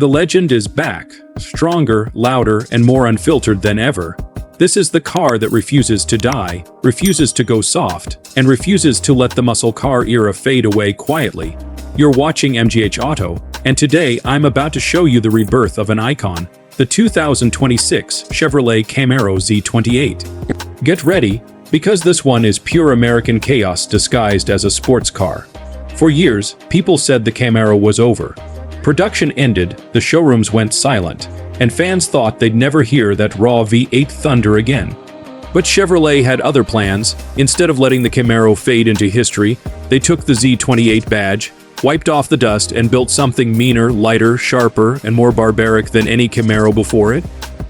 The legend is back, stronger, louder, and more unfiltered than ever. This is the car that refuses to die, refuses to go soft, and refuses to let the muscle car era fade away quietly. You're watching MGH Auto, and today I'm about to show you the rebirth of an icon, the 2026 Chevrolet Camaro Z28. Get ready, because this one is pure American chaos disguised as a sports car. For years, people said the Camaro was over. Production ended, the showrooms went silent, and fans thought they'd never hear that raw V8 thunder again. But Chevrolet had other plans. Instead of letting the Camaro fade into history, they took the Z28 badge, wiped off the dust, and built something meaner, lighter, sharper, and more barbaric than any Camaro before it.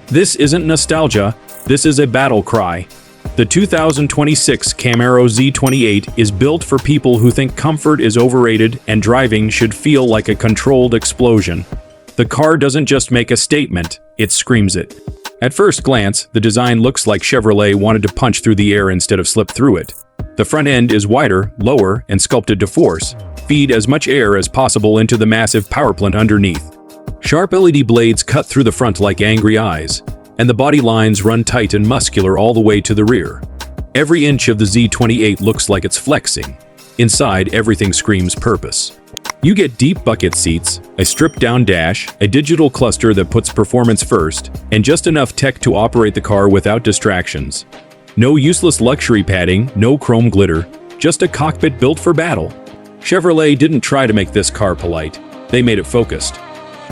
This isn't nostalgia, this is a battle cry. The 2026 Camaro Z28 is built for people who think comfort is overrated and driving should feel like a controlled explosion. The car doesn't just make a statement, it screams it. At first glance, the design looks like Chevrolet wanted to punch through the air instead of slip through it. The front end is wider, lower, and sculpted to feed as much air as possible into the massive power plant underneath. Sharp LED blades cut through the front like angry eyes, and the body lines run tight and muscular all the way to the rear. Every inch of the Z28 looks like it's flexing. Inside, everything screams purpose. You get deep bucket seats, a stripped-down dash, a digital cluster that puts performance first, and just enough tech to operate the car without distractions. No useless luxury padding, no chrome glitter, just a cockpit built for battle. Chevrolet didn't try to make this car polite, they made it focused.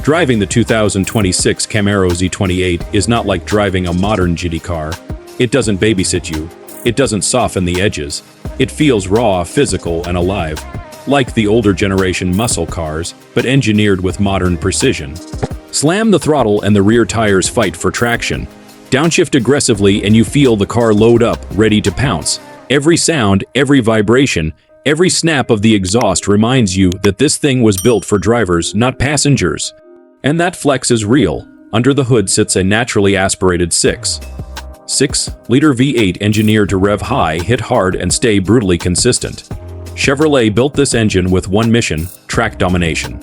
Driving the 2026 Camaro Z28 is not like driving a modern GT car. It doesn't babysit you. It doesn't soften the edges. It feels raw, physical, and alive. Like the older generation muscle cars, but engineered with modern precision. Slam the throttle and the rear tires fight for traction. Downshift aggressively and you feel the car load up, ready to pounce. Every sound, every vibration, every snap of the exhaust reminds you that this thing was built for drivers, not passengers. And that flex is real. Under the hood sits a naturally aspirated 6.6-liter V8 engineered to rev high, hit hard, and stay brutally consistent. Chevrolet built this engine with one mission: track domination.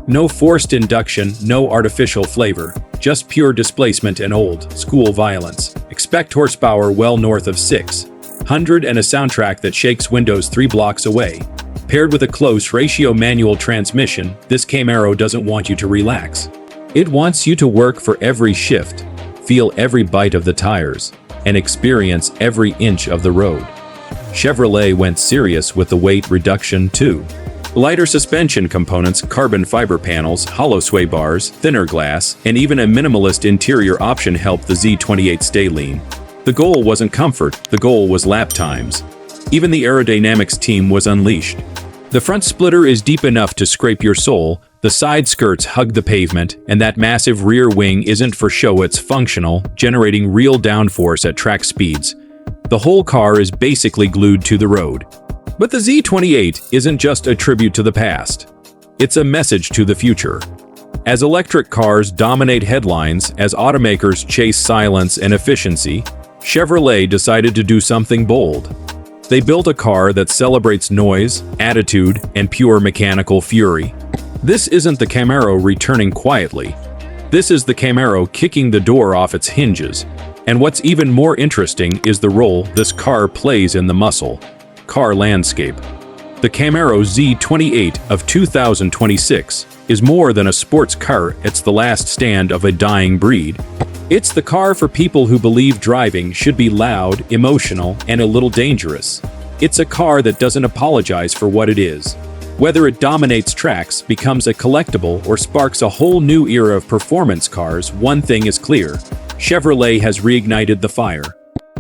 No forced induction, no artificial flavor, just pure displacement and old-school violence. Expect horsepower well north of 600 and a soundtrack that shakes windows 3 blocks away. Paired with a close-ratio manual transmission, this Camaro doesn't want you to relax. It wants you to work for every shift, feel every bite of the tires, and experience every inch of the road. Chevrolet went serious with the weight reduction too. Lighter suspension components, carbon fiber panels, hollow sway bars, thinner glass, and even a minimalist interior option helped the Z28 stay lean. The goal wasn't comfort, the goal was lap times. Even the aerodynamics team was unleashed. The front splitter is deep enough to scrape your soul, the side skirts hug the pavement, and that massive rear wing isn't for show, it's functional, generating real downforce at track speeds. The whole car is basically glued to the road. But the Z28 isn't just a tribute to the past. It's a message to the future. As electric cars dominate headlines, as automakers chase silence and efficiency, Chevrolet decided to do something bold. They built a car that celebrates noise, attitude, and pure mechanical fury. This isn't the Camaro returning quietly. This is the Camaro kicking the door off its hinges. And what's even more interesting is the role this car plays in the muscle car landscape. The Camaro Z28 of 2026 is more than a sports car, it's the last stand of a dying breed. It's the car for people who believe driving should be loud, emotional, and a little dangerous. It's a car that doesn't apologize for what it is. Whether it dominates tracks, becomes a collectible, or sparks a whole new era of performance cars, one thing is clear: Chevrolet has reignited the fire.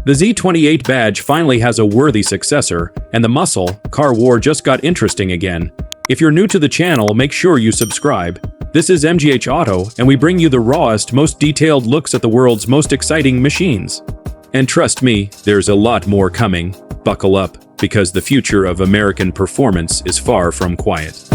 The Z28 badge finally has a worthy successor, and the muscle car war just got interesting again. If you're new to the channel, make sure you subscribe. This is MGH Auto, and we bring you the rawest, most detailed looks at the world's most exciting machines. And trust me, there's a lot more coming. Buckle up, because the future of American performance is far from quiet.